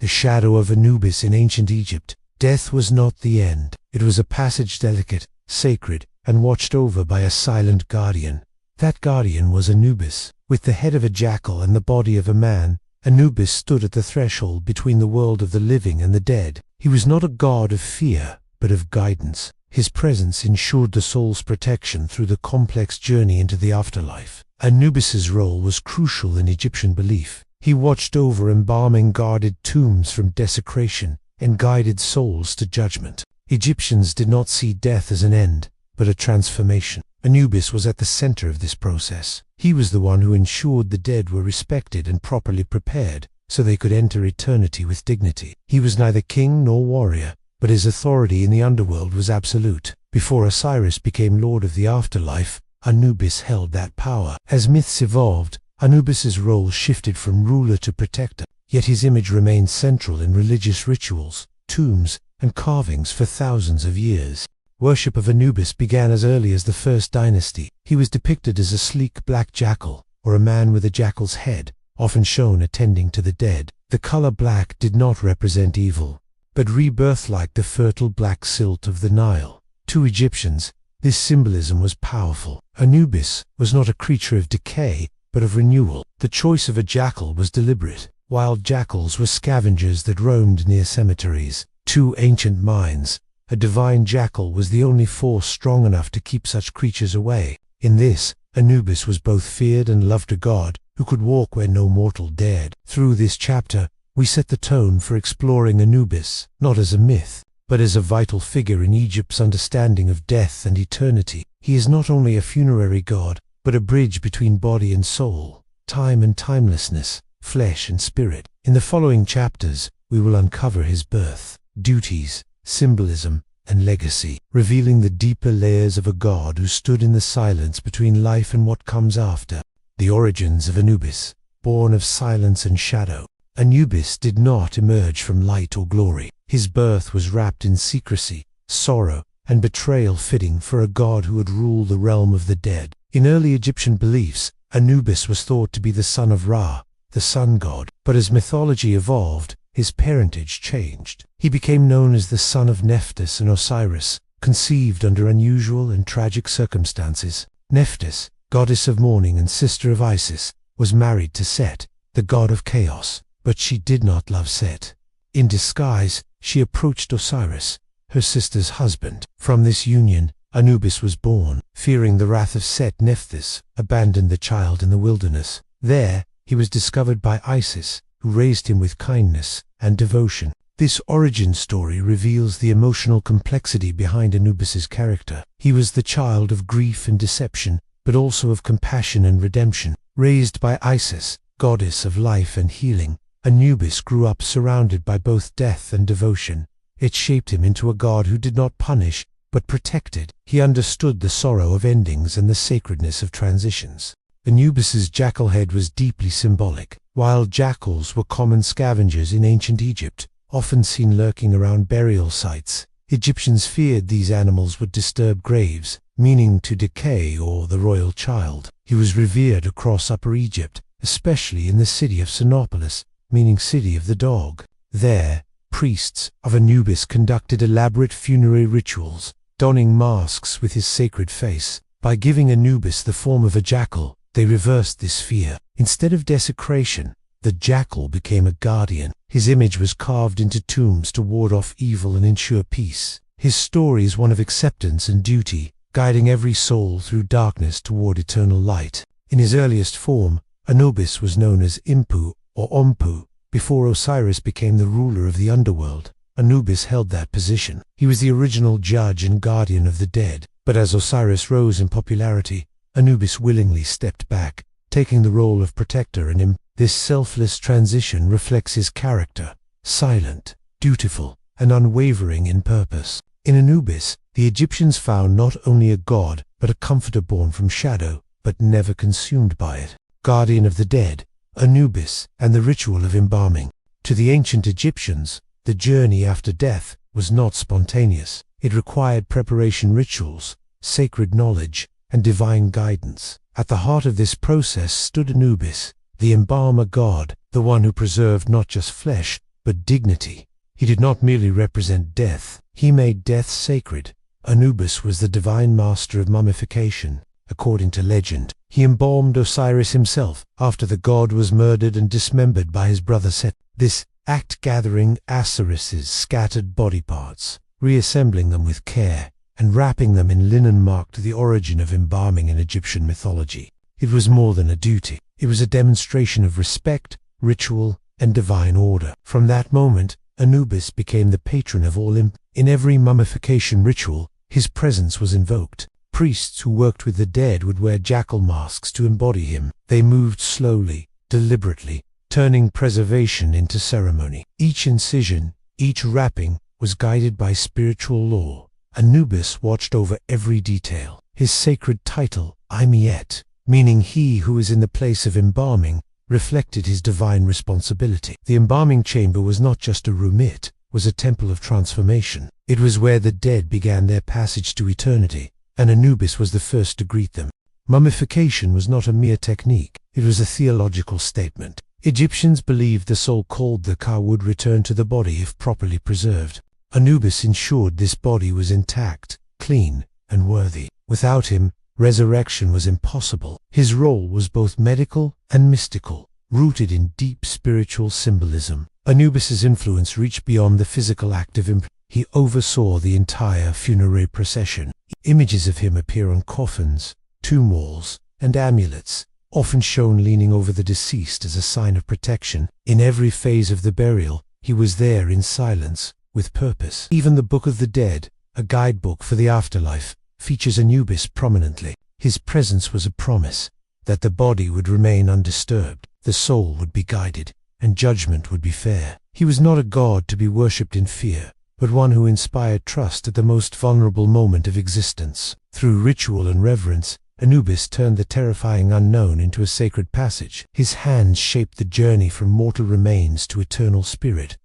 The shadow of Anubis in ancient Egypt. Death was not the end. It was a passage delicate, sacred, and watched over by a silent guardian. That guardian was Anubis. With the head of a jackal and the body of a man, Anubis stood at the threshold between the world of the living and the dead. He was not a god of fear, but of guidance. His presence ensured the soul's protection through the complex journey into the afterlife. Anubis's role was crucial in Egyptian belief. He watched over embalming guarded tombs from desecration and guided souls to judgment. Egyptians did not see death as an end, but a transformation. Anubis was at the center of this process. He was the one who ensured the dead were respected and properly prepared so they could enter eternity with dignity. He was neither king nor warrior, but his authority in the underworld was absolute. Before Osiris became lord of the afterlife, Anubis held that power. As myths evolved, Anubis's role shifted from ruler to protector, yet his image remained central in religious rituals, tombs, and carvings for thousands of years. Worship of Anubis began as early as the First Dynasty. He was depicted as a sleek black jackal, or a man with a jackal's head, often shown attending to the dead. The color black did not represent evil, but rebirth like the fertile black silt of the Nile. To Egyptians, this symbolism was powerful. Anubis was not a creature of decay, but of renewal. The choice of a jackal was deliberate. Wild jackals were scavengers that roamed near cemeteries. To ancient minds, a divine jackal was the only force strong enough to keep such creatures away. In this, Anubis was both feared and loved a god who could walk where no mortal dared. Through this chapter, we set the tone for exploring Anubis, not as a myth, but as a vital figure in Egypt's understanding of death and eternity. He is not only a funerary god, but a bridge between body and soul, time and timelessness, flesh and spirit. In the following chapters, we will uncover his birth, duties, symbolism, and legacy, revealing the deeper layers of a god who stood in the silence between life and what comes after. The origins of Anubis, born of silence and shadow. Anubis did not emerge from light or glory. His birth was wrapped in secrecy, sorrow, and betrayal fitting for a god who would rule the realm of the dead. In early Egyptian beliefs, Anubis was thought to be the son of Ra, the sun god. But as mythology evolved, his parentage changed. He became known as the son of Nephthys and Osiris, conceived under unusual and tragic circumstances. Nephthys, goddess of mourning and sister of Isis, was married to Set, the god of chaos, but she did not love Set. In disguise, she approached Osiris, her sister's husband. From this union, Anubis was born. Fearing the wrath of Set, Nephthys abandoned the child in the wilderness. There, he was discovered by Isis, who raised him with kindness and devotion. This origin story reveals the emotional complexity behind Anubis's character. He was the child of grief and deception, but also of compassion and redemption. Raised by Isis, goddess of life and healing, Anubis grew up surrounded by both death and devotion. It shaped him into a god who did not punish, but protected. He understood the sorrow of endings and the sacredness of transitions. Anubis's jackal head was deeply symbolic. Wild jackals were common scavengers in ancient Egypt, often seen lurking around burial sites. Egyptians feared these animals would disturb graves, meaning to decay or the royal child. He was revered across Upper Egypt, especially in the city of Sinopolis, meaning city of the dog. There, priests of Anubis conducted elaborate funerary rituals, donning masks with his sacred face. By giving Anubis the form of a jackal, they reversed this fear. Instead of desecration, the jackal became a guardian. His image was carved into tombs to ward off evil and ensure peace. His story is one of acceptance and duty, guiding every soul through darkness toward eternal light. In his earliest form, Anubis was known as Impu or Ompu. Before Osiris became the ruler of the underworld, Anubis held that position. He was the original judge and guardian of the dead. But as Osiris rose in popularity, Anubis willingly stepped back, taking the role of protector and him. This selfless transition reflects his character, silent, dutiful, and unwavering in purpose. In Anubis, the Egyptians found not only a god, but a comforter born from shadow, but never consumed by it. Guardian of the dead, Anubis, and the ritual of embalming. To the ancient Egyptians, the journey after death was not spontaneous. It required preparation rituals, sacred knowledge, and divine guidance. At the heart of this process stood Anubis, the embalmer god, the one who preserved not just flesh, but dignity. He did not merely represent death, he made death sacred. Anubis was the divine master of mummification. According to legend, he embalmed Osiris himself after the god was murdered and dismembered by his brother Set. This act gathering Osiris's scattered body parts, reassembling them with care, and wrapping them in linen marked the origin of embalming in Egyptian mythology. It was more than a duty. It was a demonstration of respect, ritual, and divine order. From that moment, Anubis became the patron of all In every mummification ritual, his presence was invoked. Priests who worked with the dead would wear jackal masks to embody him. They moved slowly, deliberately, turning preservation into ceremony. Each incision, each wrapping, was guided by spiritual law. Anubis watched over every detail. His sacred title, Imiet, meaning he who is in the place of embalming, reflected his divine responsibility. The embalming chamber was not just a room, it was a temple of transformation. It was where the dead began their passage to eternity, and Anubis was the first to greet them. Mummification was not a mere technique, it was a theological statement. Egyptians believed the soul called the Ka would return to the body if properly preserved. Anubis ensured this body was intact, clean, and worthy. Without him, resurrection was impossible. His role was both medical and mystical, rooted in deep spiritual symbolism. Anubis's influence reached beyond the physical act of he oversaw the entire funerary procession. Images of him appear on coffins, tomb walls, and amulets, often shown leaning over the deceased as a sign of protection. In every phase of the burial, he was there in silence, with purpose. Even the Book of the Dead, a guidebook for the afterlife, features Anubis prominently. His presence was a promise that the body would remain undisturbed, the soul would be guided, and judgment would be fair. He was not a god to be worshipped in fear, but one who inspired trust at the most vulnerable moment of existence. Through ritual and reverence, Anubis turned the terrifying unknown into a sacred passage. His hands shaped the journey from mortal remains to eternal spirit.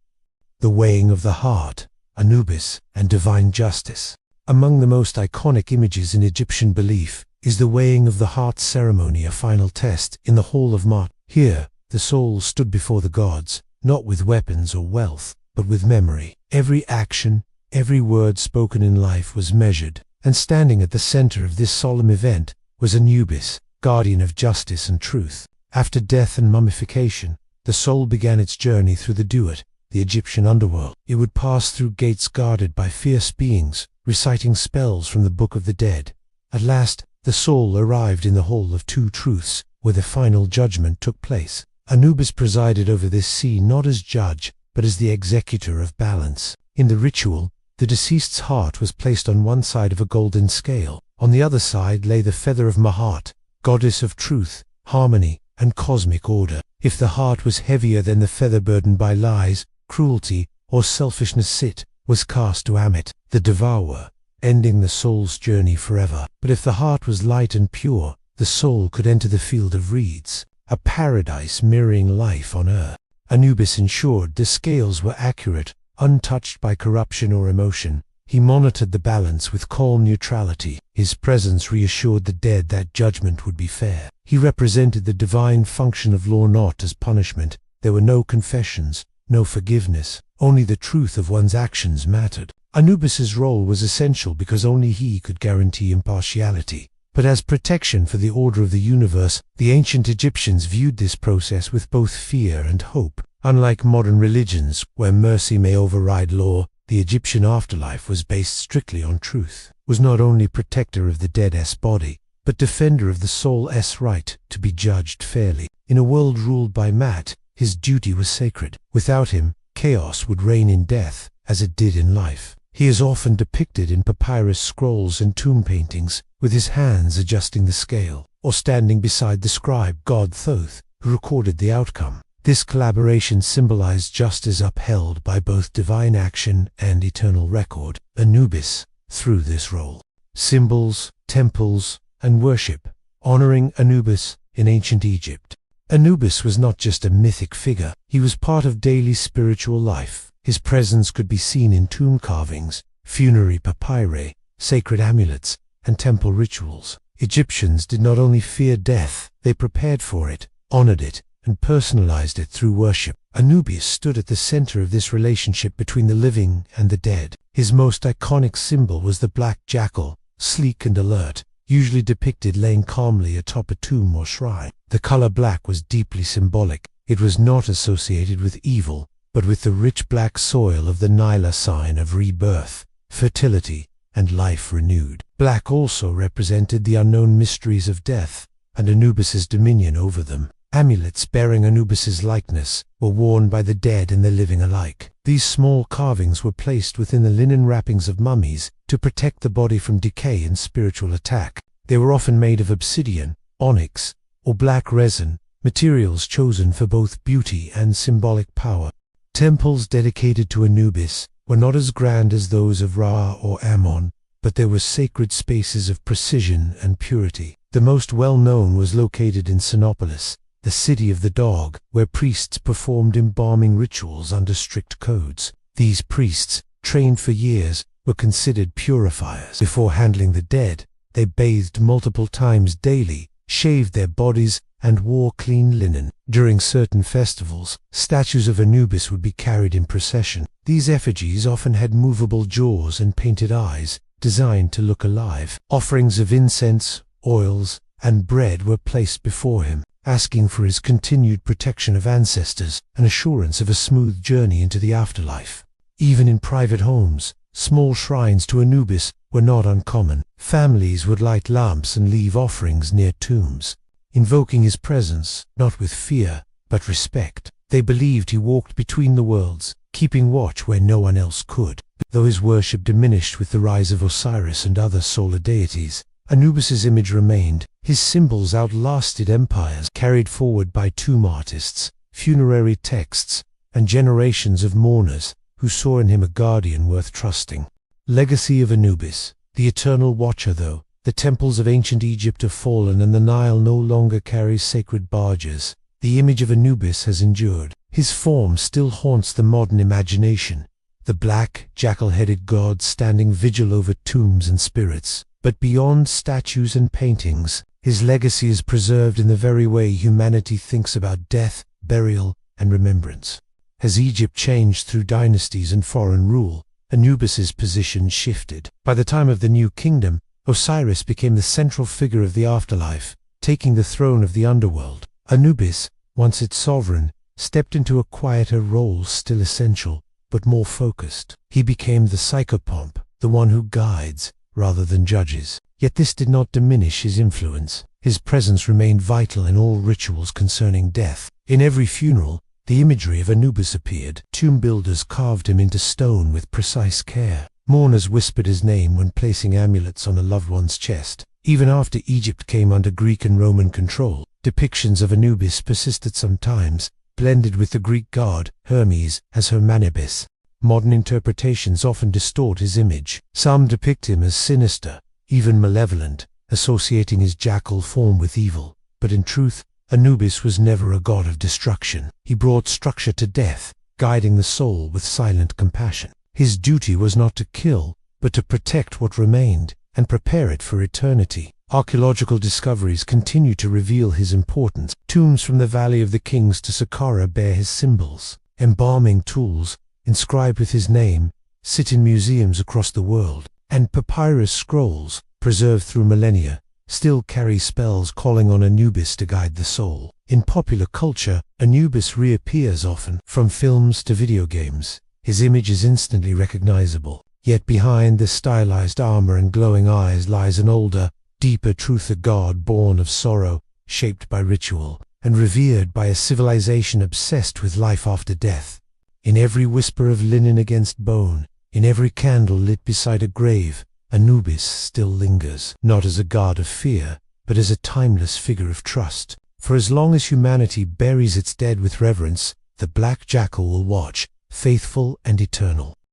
The weighing of the heart, Anubis, and divine justice. Among the most iconic images in Egyptian belief is the weighing of the heart ceremony, a final test in the Hall of Ma'at. Here, the soul stood before the gods, not with weapons or wealth, but with memory. Every action, every word spoken in life was measured, and standing at the center of this solemn event was Anubis, guardian of justice and truth. After death and mummification, the soul began its journey through the Duat, the Egyptian underworld. It would pass through gates guarded by fierce beings, reciting spells from the Book of the Dead. At last, the soul arrived in the Hall of Two Truths, where the final judgment took place. Anubis presided over this scene not as judge, but as the executor of balance. In the ritual, the deceased's heart was placed on one side of a golden scale. On the other side lay the feather of Ma'at, goddess of truth, harmony, and cosmic order. If the heart was heavier than the feather burdened by lies, cruelty, or selfishness, it was cast to Ammit, the devourer, ending the soul's journey forever. But if the heart was light and pure, the soul could enter the field of reeds, a paradise mirroring life on earth. Anubis ensured the scales were accurate, untouched by corruption or emotion. He monitored the balance with calm neutrality. His presence reassured the dead that judgment would be fair. He represented the divine function of law, not as punishment. There were no confessions, no forgiveness, only the truth of one's actions mattered. Anubis's role was essential because only he could guarantee impartiality. But as protection for the order of the universe, the ancient Egyptians viewed this process with both fear and hope. Unlike modern religions, where mercy may override law, the Egyptian afterlife was based strictly on truth. Was not only protector of the dead's body, but defender of the soul's right to be judged fairly. In a world ruled by Ma'at, his duty was sacred. Without him, chaos would reign in death, as it did in life. He is often depicted in papyrus scrolls and tomb paintings, with his hands adjusting the scale, or standing beside the scribe god Thoth, who recorded the outcome. This collaboration symbolized justice upheld by both divine action and eternal record. Anubis, through this role, symbols, temples, and worship, honoring Anubis in ancient Egypt. Anubis was not just a mythic figure, he was part of daily spiritual life. His presence could be seen in tomb carvings, funerary papyri, sacred amulets, and temple rituals. Egyptians did not only fear death, they prepared for it, honored it, and personalized it through worship. Anubis stood at the center of this relationship between the living and the dead. His most iconic symbol was the black jackal, sleek and alert, usually depicted laying calmly atop a tomb or shrine. The color black was deeply symbolic. It was not associated with evil, but with the rich black soil of the Nila, sign of rebirth, fertility, and life renewed. Black also represented the unknown mysteries of death and Anubis's dominion over them. Amulets bearing Anubis's likeness were worn by the dead and the living alike. These small carvings were placed within the linen wrappings of mummies to protect the body from decay and spiritual attack. They were often made of obsidian, onyx, or black resin, materials chosen for both beauty and symbolic power. Temples dedicated to Anubis were not as grand as those of Ra or Ammon, but there were sacred spaces of precision and purity. The most well-known was located in Sinopolis, the city of the dog, where priests performed embalming rituals under strict codes. These priests, trained for years, were considered purifiers. Before handling the dead, they bathed multiple times daily, shaved their bodies, and wore clean linen. During certain festivals, statues of Anubis would be carried in procession. These effigies often had movable jaws and painted eyes, designed to look alive. Offerings of incense, oils, and bread were placed before him, asking for his continued protection of ancestors and assurance of a smooth journey into the afterlife. Even in private homes, small shrines to Anubis were not uncommon. Families would light lamps and leave offerings near tombs, invoking his presence, not with fear, but respect. They believed he walked between the worlds, keeping watch where no one else could. Though his worship diminished with the rise of Osiris and other solar deities, Anubis's image remained. His symbols outlasted empires, carried forward by tomb artists, funerary texts, and generations of mourners who saw in him a guardian worth trusting. Legacy of Anubis. The eternal watcher, though the temples of ancient Egypt have fallen and the Nile no longer carries sacred barges, the image of Anubis has endured. His form still haunts the modern imagination, the black, jackal-headed god standing vigil over tombs and spirits. But beyond statues and paintings, his legacy is preserved in the very way humanity thinks about death, burial, and remembrance. As Egypt changed through dynasties and foreign rule, Anubis's position shifted. By the time of the New Kingdom, Osiris became the central figure of the afterlife, taking the throne of the underworld. Anubis, once its sovereign, stepped into a quieter role, still essential, but more focused. He became the psychopomp, the one who guides rather than judges. Yet this did not diminish his influence. His presence remained vital in all rituals concerning death. In every funeral, the imagery of Anubis appeared. Tomb builders carved him into stone with precise care. Mourners whispered his name when placing amulets on a loved one's chest. Even after Egypt came under Greek and Roman control, depictions of Anubis persisted sometimes, blended with the Greek god Hermes as Hermanibis. Modern interpretations often distort his image. Some depict him as sinister, even malevolent, associating his jackal form with evil. But in truth, Anubis was never a god of destruction. He brought structure to death, guiding the soul with silent compassion. His duty was not to kill, but to protect what remained and prepare it for eternity. Archaeological discoveries continue to reveal his importance. Tombs from the Valley of the Kings to Saqqara bear his symbols. Embalming tools, inscribed with his name, sit in museums across the world, and papyrus scrolls, preserved through millennia, still carry spells calling on Anubis to guide the soul. In popular culture, Anubis reappears often. From films to video games, his image is instantly recognizable. Yet behind the stylized armor and glowing eyes lies an older, deeper truth, a god born of sorrow, shaped by ritual, and revered by a civilization obsessed with life after death. In every whisper of linen against bone, in every candle lit beside a grave, Anubis still lingers, not as a god of fear, but as a timeless figure of trust. For as long as humanity buries its dead with reverence, the black jackal will watch, faithful and eternal.